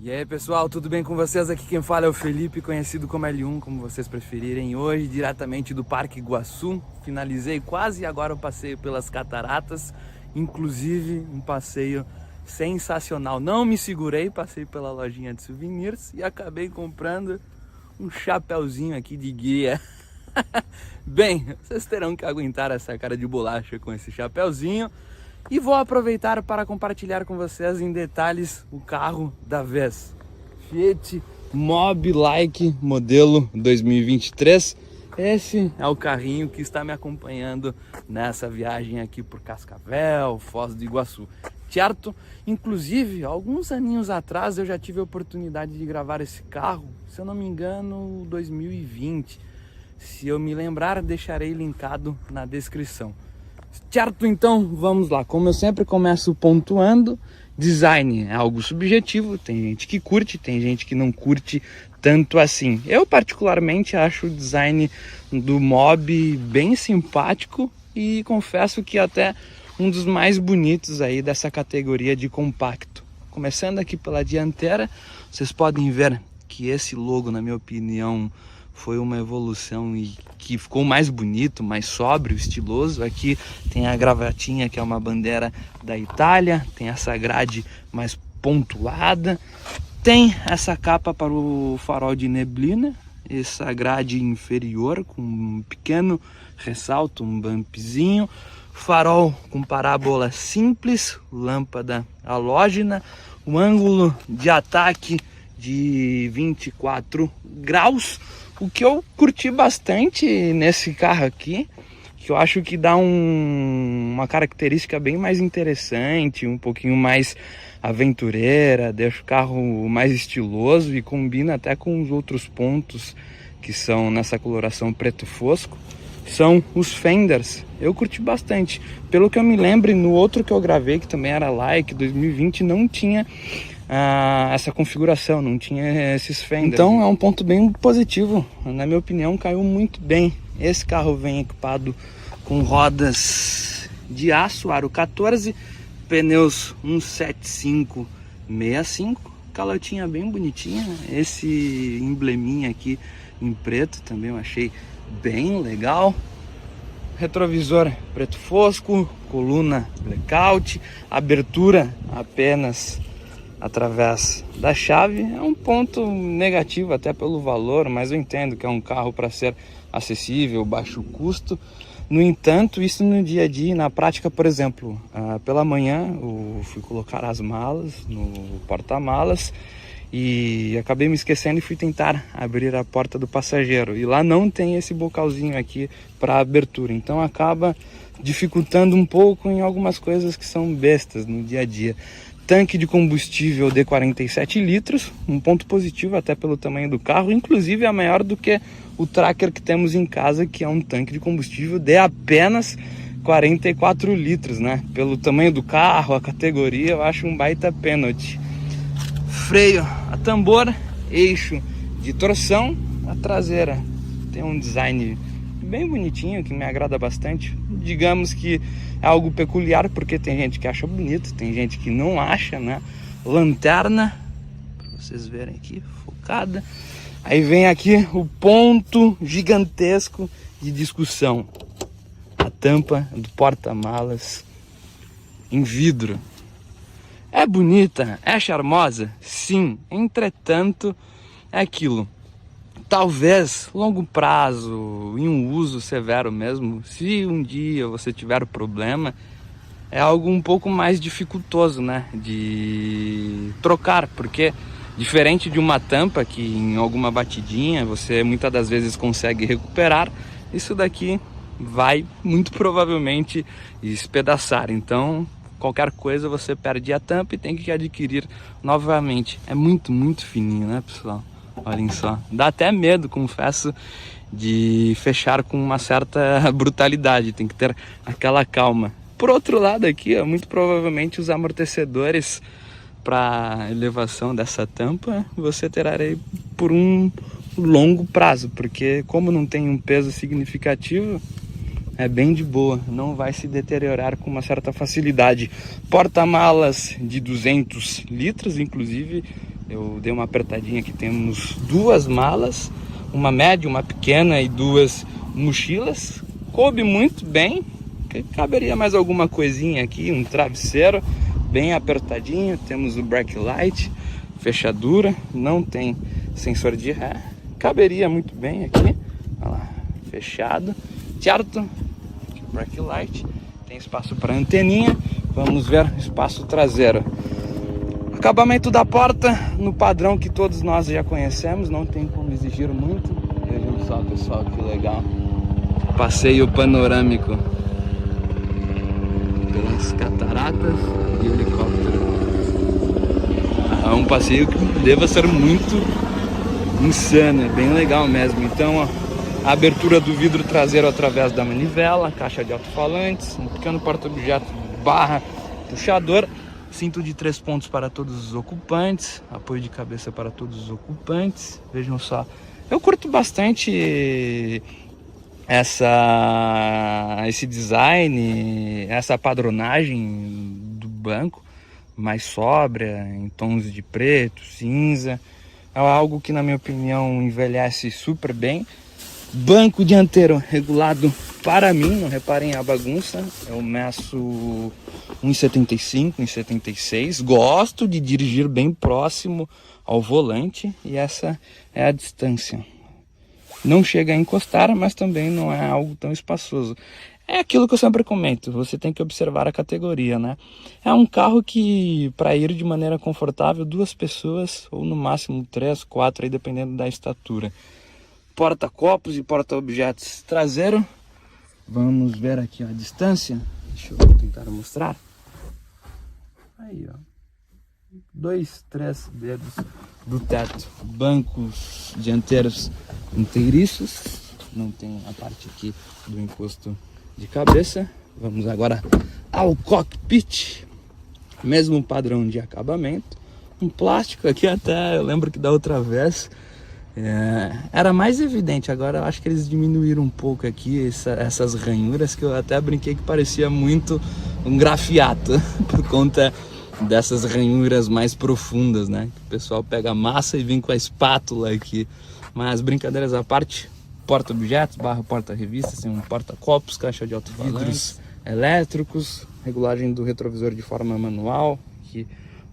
E aí pessoal, tudo bem com vocês? Aqui quem fala é o Felipe, conhecido como L1, como vocês preferirem. Hoje, diretamente do Parque Iguaçu, finalizei quase agora o passeio pelas cataratas, inclusive um passeio sensacional. Não me segurei, passei pela lojinha de souvenirs e acabei comprando um chapéuzinho aqui de guia. Bem, vocês terão que aguentar essa cara de bolacha com esse chapéuzinho. E vou aproveitar para compartilhar com vocês em detalhes o carro da vez. Fiat Mobi Like modelo 2023. Esse é o carrinho que está me acompanhando nessa viagem aqui por Cascavel, Foz do Iguaçu. Certo? Inclusive, alguns aninhos atrás eu já tive a oportunidade de gravar esse carro, se eu não me engano, 2020. Se eu me lembrar, deixarei linkado na descrição. Certo, então vamos lá. Como eu sempre começo pontuando, design é algo subjetivo, tem gente que curte, tem gente que não curte tanto assim. Eu particularmente acho o design do Mobi bem simpático e confesso que até um dos mais bonitos aí dessa categoria de compacto. Começando aqui pela dianteira, vocês podem ver que esse logo, na minha opinião, foi uma evolução e que ficou mais bonito, mais sóbrio, estiloso. Aqui tem a gravatinha, que é uma bandeira da Itália, tem essa grade mais pontuada, tem essa capa para o farol de neblina, essa grade inferior com um pequeno ressalto, um bumpzinho, farol com parábola simples, lâmpada halógena, um ângulo de ataque de 24 graus. O que eu curti bastante nesse carro aqui, que eu acho que dá uma característica bem mais interessante, um pouquinho mais aventureira, deixa o carro mais estiloso e combina até com os outros pontos que são nessa coloração preto fosco, são os fenders. Eu curti bastante. Pelo que eu me lembro, no outro que eu gravei, que também era Like 2020, não tinha essa configuração, não tinha esses fenders. Então é um ponto bem positivo, na minha opinião caiu muito bem. Esse carro vem equipado com rodas de aço, aro 14, pneus 175/65, calotinha bem bonitinha, esse embleminha aqui em preto também eu achei bem legal. Retrovisor preto fosco, coluna blackout, abertura apenas através da chave. É um ponto negativo até pelo valor, mas eu entendo que é um carro para ser acessível, baixo custo. No entanto, isso no dia a dia, na prática, por exemplo, pela manhã eu fui colocar as malas no porta-malas e acabei me esquecendo e fui tentar abrir a porta do passageiro, e lá não tem esse bocalzinho aqui para abertura, então acaba dificultando um pouco em algumas coisas que são bestas no dia a dia. Tanque de combustível de 47 litros, um ponto positivo até pelo tamanho do carro, inclusive é maior do que o Tracker que temos em casa, que é um tanque de combustível de apenas 44 litros, né? Pelo tamanho do carro, a categoria, eu acho um baita pênalti. Freio a tambor, eixo de torção, a traseira tem um design bem bonitinho, que me agrada bastante. Digamos que é algo peculiar, porque tem gente que acha bonito, tem gente que não acha, né? Lanterna, para vocês verem aqui, focada. Aí vem aqui o ponto gigantesco de discussão. A tampa do porta-malas em vidro. É bonita, é charmosa? Sim, entretanto, é aquilo. Talvez longo prazo, em um uso severo mesmo, se um dia você tiver problema, é algo um pouco mais dificultoso, né, de trocar, porque diferente de uma tampa que em alguma batidinha você muitas das vezes consegue recuperar, isso daqui vai muito provavelmente espedaçar. Então qualquer coisa você perde a tampa e tem que adquirir novamente. É muito, muito fininho, né, pessoal? Olhem só, dá até medo, confesso, de fechar com uma certa brutalidade, tem que ter aquela calma. Por outro lado aqui, ó, muito provavelmente os amortecedores para elevação dessa tampa você terá aí por um longo prazo, porque como não tem um peso significativo, é bem de boa, não vai se deteriorar com uma certa facilidade. Porta-malas de 200 litros, inclusive Eu dei uma apertadinha aqui, temos 2 malas, uma média, uma pequena e 2 mochilas. Coube muito bem, caberia mais alguma coisinha aqui, um travesseiro bem apertadinho. Temos o brake light, fechadura, não tem sensor de ré, caberia muito bem aqui, olha lá, fechado, certo? Brake light, tem espaço para anteninha. Vamos ver espaço traseiro. Acabamento da porta no padrão que todos nós já conhecemos, não tem como exigir muito. Vejam só, pessoal, que legal. Passeio panorâmico pelas cataratas e helicóptero. É um passeio que deva ser muito insano, é bem legal mesmo. Então, ó, a abertura do vidro traseiro através da manivela, caixa de alto-falantes, um pequeno porta-objeto barra puxador, cinto de 3 pontos para todos os ocupantes, apoio de cabeça para todos os ocupantes. Vejam só, eu curto bastante esse design, essa padronagem do banco, mais sóbria, em tons de preto, cinza. É algo que, na minha opinião, envelhece super bem. Banco dianteiro regulado para mim, não reparem a bagunça. Eu meço 1,75, 1,76. Gosto de dirigir bem próximo ao volante e essa é a distância. Não chega a encostar, mas também não é algo tão espaçoso. É aquilo que eu sempre comento, você tem que observar a categoria, né? É um carro que, para ir de maneira confortável, 2 pessoas, ou no máximo 3, 4, aí dependendo da estatura. Porta-copos e porta-objetos traseiro. Vamos ver aqui a distância. Deixa eu tentar mostrar. Aí, ó. 2, 3 dedos do teto. Bancos dianteiros inteiriços. Não tem a parte aqui do encosto de cabeça. Vamos agora ao cockpit. Mesmo padrão de acabamento. Um plástico aqui até, eu lembro que da outra vez era mais evidente. Agora eu acho que eles diminuíram um pouco aqui essas ranhuras, que eu até brinquei que parecia muito um grafiato por conta dessas ranhuras mais profundas, né? O pessoal pega a massa e vem com a espátula aqui. Mas brincadeiras à parte, porta-objetos barra porta-revistas, tem um porta-copos, caixa de alto-falantes, elétricos, regulagem do retrovisor de forma manual, aqui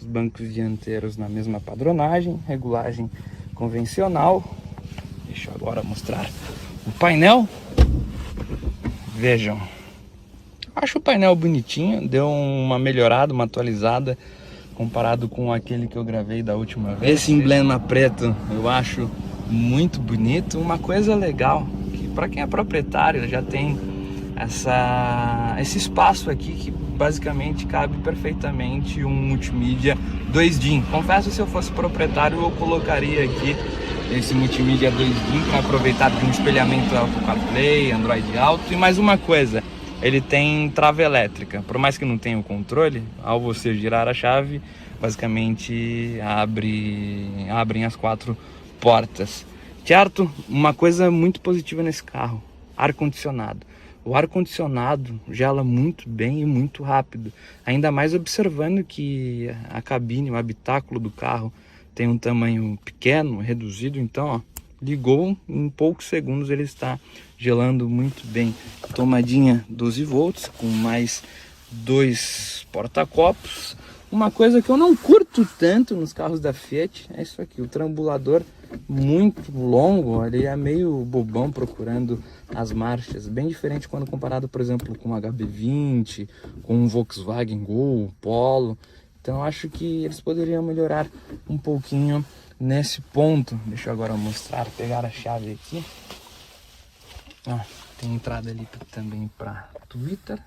os bancos dianteiros na mesma padronagem, regulagem convencional. Deixa eu agora mostrar o painel. Vejam, acho o painel bonitinho, deu uma melhorada, uma atualizada comparado com aquele que eu gravei da última vez. Esse emblema preto eu acho muito bonito. Uma coisa legal, que para quem é proprietário já tem esse espaço aqui que basicamente cabe perfeitamente um multimídia 2DIN. Confesso, se eu fosse proprietário eu colocaria aqui esse multimídia 2DIN para aproveitar de um espelhamento Apple CarPlay, Android Auto. E mais uma coisa, ele tem trava elétrica. Por mais que não tenha o controle, ao você girar a chave, basicamente abrem as 4 portas. Certo? Uma coisa muito positiva nesse carro, ar-condicionado. O ar-condicionado gela muito bem e muito rápido. Ainda mais observando que a cabine, o habitáculo do carro tem um tamanho pequeno, reduzido. Então, ó, ligou, em poucos segundos ele está gelando muito bem. Tomadinha 12 volts com mais 2 porta-copos. Uma coisa que eu não curto tanto nos carros da Fiat é isso aqui, o trambulador muito longo, ele é meio bobão procurando as marchas, bem diferente quando comparado, por exemplo, com o HB20, com um Volkswagen Gol, Polo. Então eu acho que eles poderiam melhorar um pouquinho nesse ponto. Deixa eu agora mostrar, pegar a chave aqui. Tem entrada ali também para Twitter.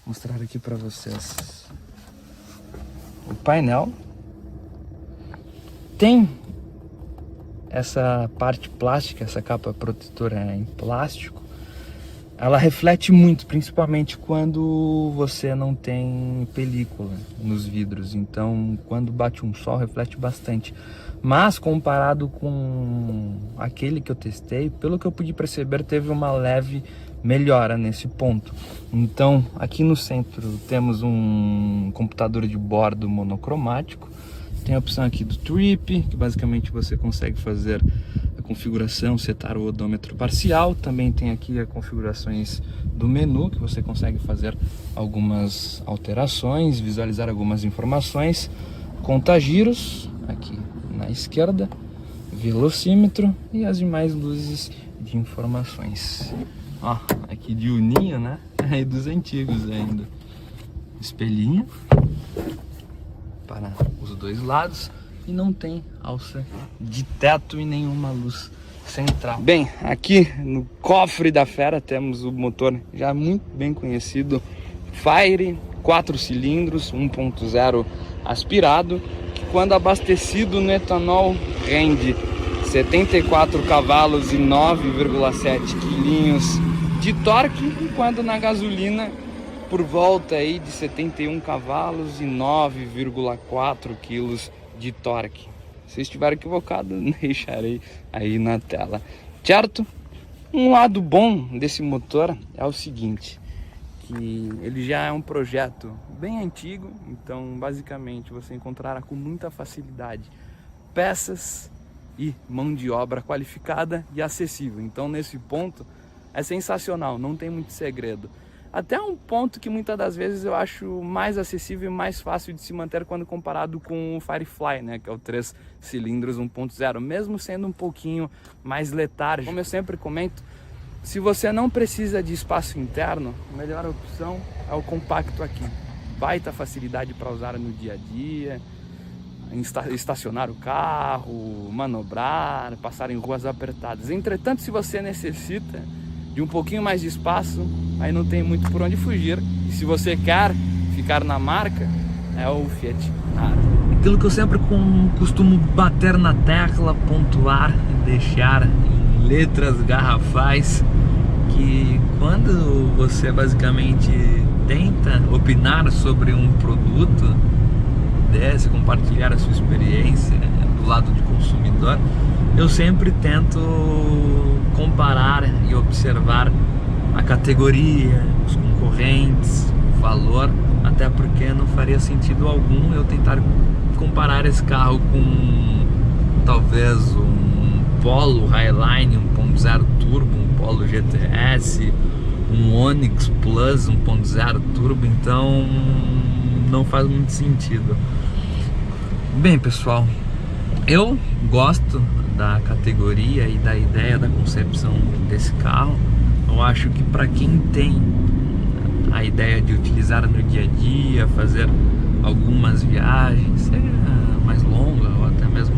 Mostrar aqui para vocês o painel. Tem essa parte plástica, essa capa protetora em plástico. Ela reflete muito, principalmente quando você não tem película nos vidros. Então, quando bate um sol, reflete bastante. Mas, comparado com aquele que eu testei, pelo que eu pude perceber, teve uma leve melhora nesse ponto. Então, aqui no centro temos um computador de bordo monocromático. Tem a opção aqui do Trip, que basicamente você consegue fazer a configuração, setar o odômetro parcial. Também tem aqui as configurações do menu, que você consegue fazer algumas alterações, visualizar algumas informações. Conta-giros, aqui na esquerda, velocímetro e as demais luzes de informações. Ó, aqui de uninho, né? E dos antigos ainda. Espelhinho para os dois lados e não tem alça de teto e nenhuma luz central. Bem, aqui no cofre da fera temos o motor já muito bem conhecido Fire 4 cilindros 1.0 aspirado, que quando abastecido no etanol rende 74 cavalos e 9,7 quilinhos de torque, enquanto na gasolina por volta aí de 71 cavalos e 9,4 quilos de torque. Se estiver equivocado, deixarei aí na tela, certo? Um lado bom desse motor é o seguinte, que ele já é um projeto bem antigo, então basicamente você encontrará com muita facilidade peças e mão de obra qualificada e acessível. Então nesse ponto é sensacional, não tem muito segredo. Até um ponto que muitas das vezes eu acho mais acessível e mais fácil de se manter quando comparado com o Firefly, né, que é o 3 cilindros 1.0, mesmo sendo um pouquinho mais letárgico. Como eu sempre comento, se você não precisa de espaço interno, a melhor opção é o compacto aqui. Baita facilidade para usar no dia a dia, estacionar o carro, manobrar, passar em ruas apertadas. Entretanto, se você necessita de um pouquinho mais de espaço, aí não tem muito por onde fugir. E se você quer ficar na marca, é o Fiat Argo. Aquilo que eu sempre costumo bater na tecla, pontuar e deixar em letras garrafais, que quando você basicamente tenta opinar sobre um produto desse, compartilhar a sua experiência do lado de consumidor, eu sempre tento comparar e observar a categoria, os concorrentes, o valor, até porque não faria sentido algum eu tentar comparar esse carro com talvez um Polo Highline 1.0 Turbo, um Polo GTS, um Onix Plus 1.0 Turbo, então não faz muito sentido. Bem, pessoal, eu gosto da categoria e da ideia da concepção desse carro. Eu acho que para quem tem a ideia de utilizar no dia a dia, fazer algumas viagens, seja mais longas ou até mesmo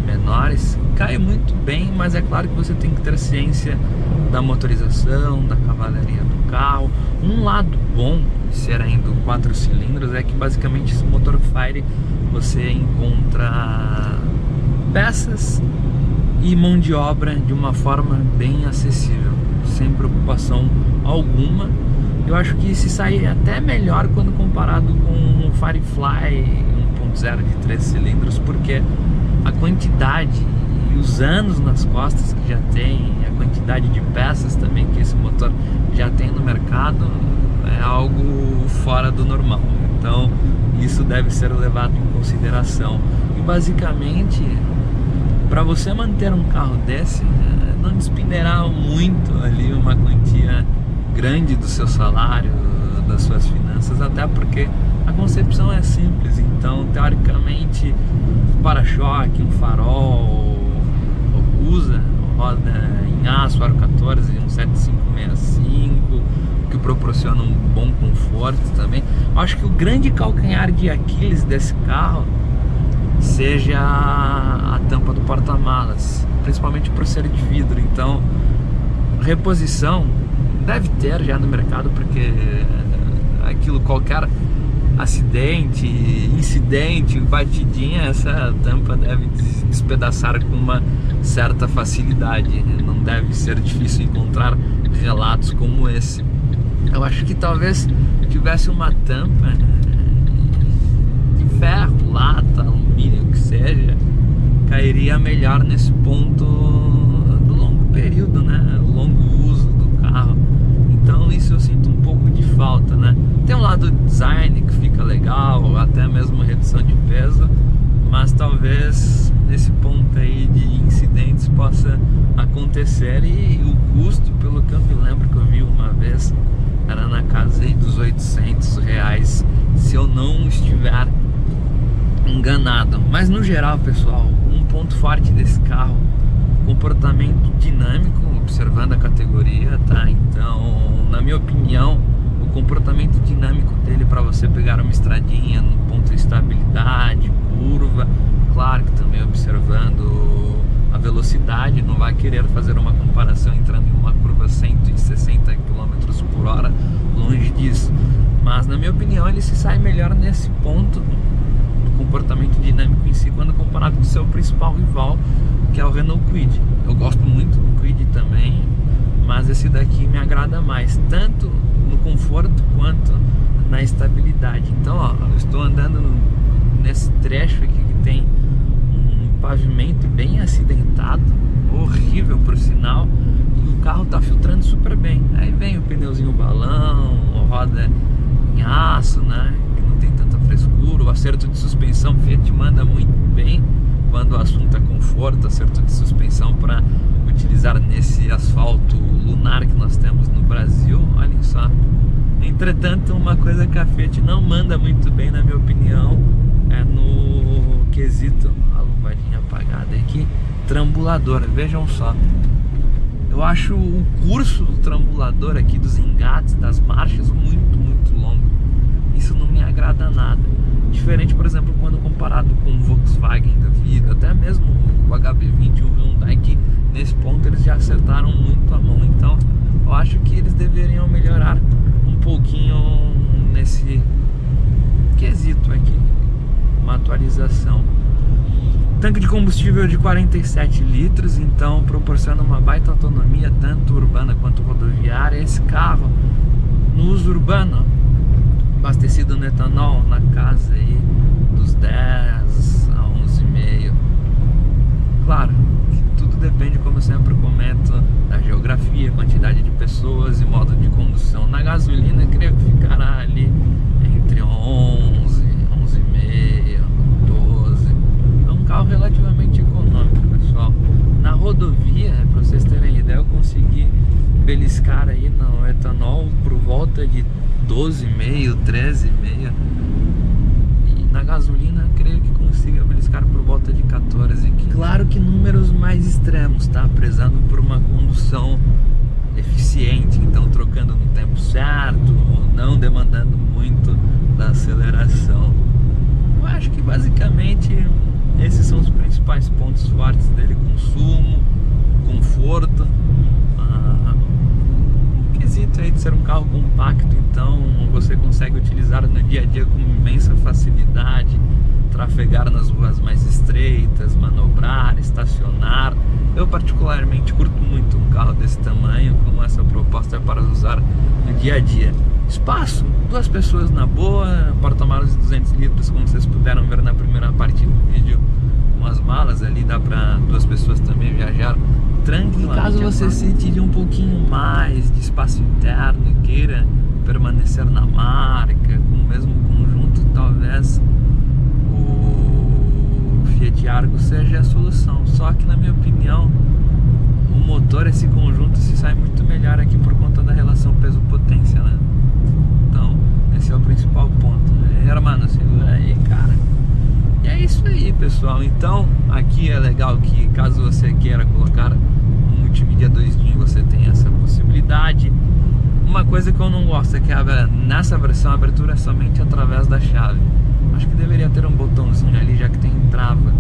menores, cai muito bem, mas é claro que você tem que ter ciência da motorização, da cavalaria do carro. Um lado bom de ser ainda 4 cilindros é que basicamente esse motor Fire você encontra peças e mão de obra de uma forma bem acessível, sem preocupação alguma. Eu acho que se sai até melhor quando comparado com o Firefly 1.0 de 3 cilindros, porque a quantidade e os anos nas costas que já tem, a quantidade de peças também que esse motor já tem no mercado é algo fora do normal. Então isso deve ser levado em consideração. E basicamente, para você manter um carro desse, não despindará muito ali uma quantia grande do seu salário, das suas finanças, até porque a concepção é simples. Então, teoricamente, para-choque, um farol, usa roda em aço, aro 14, um 7565, que proporciona um bom conforto também. Eu acho que o grande calcanhar de Aquiles desse carro seja a tampa do porta-malas, principalmente por ser de vidro. Então, reposição deve ter já no mercado, porque aquilo, qualquer acidente, incidente, batidinha, essa tampa deve despedaçar com uma certa facilidade. Não deve ser difícil encontrar relatos como esse. Eu acho que talvez tivesse uma tampa de ferro, lata, alumínio, que seja, cairia melhor nesse ponto do longo período, né? Longo uso do carro. Então isso eu sinto um pouco de falta, né? Tem um lado design que fica legal, até mesmo redução de peso, mas talvez nesse ponto aí de incidentes possa acontecer, e o custo, pelo que eu me lembro que eu vi uma vez, era na casa aí dos R$800, se eu não estiver enganado. Mas no geral, pessoal, um ponto forte desse carro, comportamento dinâmico, observando a categoria, tá? Então, na minha opinião, o comportamento dinâmico dele para você pegar uma estradinha no ponto de estabilidade, curva, claro que também observando a velocidade, não vai querer fazer uma comparação entrando em uma curva 160 km por hora, longe disso, mas na minha opinião ele se sai melhor nesse ponto do comportamento dinâmico em si, quando comparado com o seu principal rival, que é o Renault Kwid. Eu gosto muito do Kwid também, mas esse daqui me agrada mais, tanto no conforto quanto na estabilidade. Então, ó, eu estou andando nesse trecho aqui que tem um pavimento bem acidentado, horrível por sinal, e o carro tá filtrando super bem. Aí vem o pneuzinho balão, a roda em aço, né, que não tem tanta frescura, o acerto de suspensão, Fiat manda muito bem quando o assunto é conforto, acerto de suspensão para utilizar nesse asfalto lunar que nós temos no Brasil, olhem só. Entretanto, uma coisa que a Fiat não manda muito bem, na minha opinião, é no quesito, a lombadinha apagada aqui, trambulador. Vejam só, eu acho o curso do trambulador aqui, dos engates, das marchas, muito longo. Isso não me agrada nada. Diferente, por exemplo, quando comparado com o Volkswagen da vida, até mesmo o HB20 e o Hyundai, que nesse ponto eles já acertaram muito a mão. Então eu acho que eles deveriam melhorar um pouquinho nesse quesito aqui, uma atualização. Tanque de combustível de 47 litros, então proporciona uma baita autonomia, tanto urbana quanto rodoviária. Esse carro, no uso urbano, abastecido no etanol na casa aí dos 10 a 11,5. Claro que tudo depende, como eu sempre comento, da geografia, quantidade de pessoas e modo de condução. Na gasolina, eu creio que ficará ali entre 11, 11,5, 12. É um carro relativamente econômico, pessoal. Na rodovia, para vocês terem ideia, eu consegui beliscar aí no etanol por volta de 12,5, 13,5. E na gasolina, creio que consiga beliscar por volta de 14 aqui. Claro que números mais extremos, tá? Prezando por uma condução eficiente, então trocando no tempo certo, não demandando muito da aceleração. Eu acho que basicamente esses são os principais pontos fortes dele: consumo, conforto, o quesito aí de ser um carro compacto, então você consegue utilizar no dia a dia com imensa facilidade, trafegar nas ruas mais estreitas, manobrar, estacionar. Eu particularmente curto muito um carro desse tamanho, como essa proposta é para usar no dia a dia. Espaço, 2 pessoas na boa, porta-malas de 200 litros, como vocês puderam ver na primeira parte do vídeo, umas malas ali, dá para 2 pessoas também viajar tranquilamente. Caso você sente um pouquinho mais de espaço interno e queira permanecer na marca, com o mesmo conjunto, talvez o Fiat Argo seja a solução. Só que, na minha opinião, o motor, esse conjunto, se sai muito melhor aqui por conta da relação peso-potência, né? Então, esse é o principal ponto. Hermano, segura aí, cara. E é isso aí, pessoal. Então, aqui é legal que, caso você queira colocar um multimídia 2D, você tem essa possibilidade. Uma coisa que eu não gosto é que nessa versão a abertura é somente através da chave. Acho que deveria ter um botãozinho ali, já que tem trava.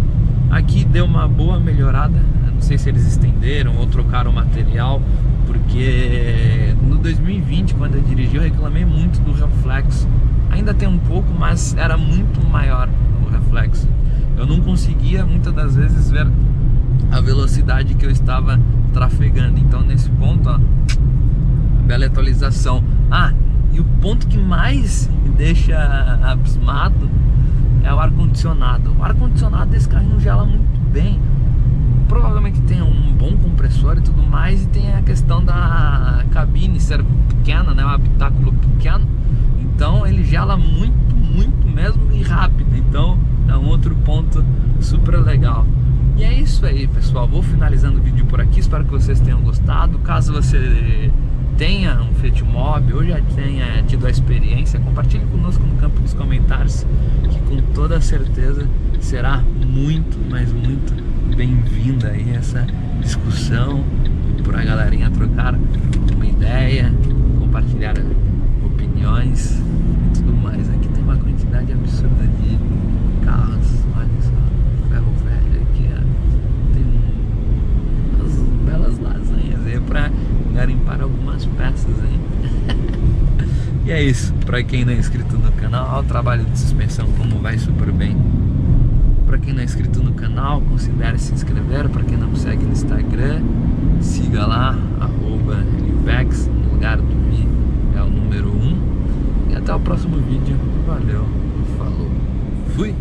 Aqui deu uma boa melhorada. Eu não sei se eles estenderam ou trocaram o material, porque no 2020, quando eu dirigi, eu reclamei muito do reflexo. Ainda tem um pouco, mas era muito maior o reflexo. Eu não conseguia muitas das vezes ver a velocidade que eu estava trafegando. Então, nesse ponto, ó, bela atualização. E o ponto que mais me deixa abismado é o ar-condicionado. O ar-condicionado desse carrinho gela muito bem. Provavelmente tem um bom compressor e tudo mais, e tem a questão da cabine ser pequena, né, um habitáculo pequeno. Então ele gela muito mesmo e rápido. Então é um outro ponto super legal. E é isso aí, pessoal, vou finalizando o vídeo por aqui, espero que vocês tenham gostado. Caso você tenha um Fiat Mobi ou já tenha tido a experiência, compartilhe conosco no campo dos comentários, que com toda certeza será muito, mas muito bem-vinda aí essa discussão, para a galerinha trocar uma ideia, compartilhar opiniões e tudo mais. Aqui tem uma quantidade absurda de carros, olha só, ferro velho aqui, ó. Tem umas belas lasanhas aí para garimpar algumas peças aí. E é isso, para quem não é inscrito no canal, o trabalho de suspensão como vai super bem. Para quem não é inscrito no canal, considere se inscrever. Para quem não me segue no Instagram, siga lá, @livex, no lugar do Mi é o número 1. E até o próximo vídeo. Valeu, falou, fui!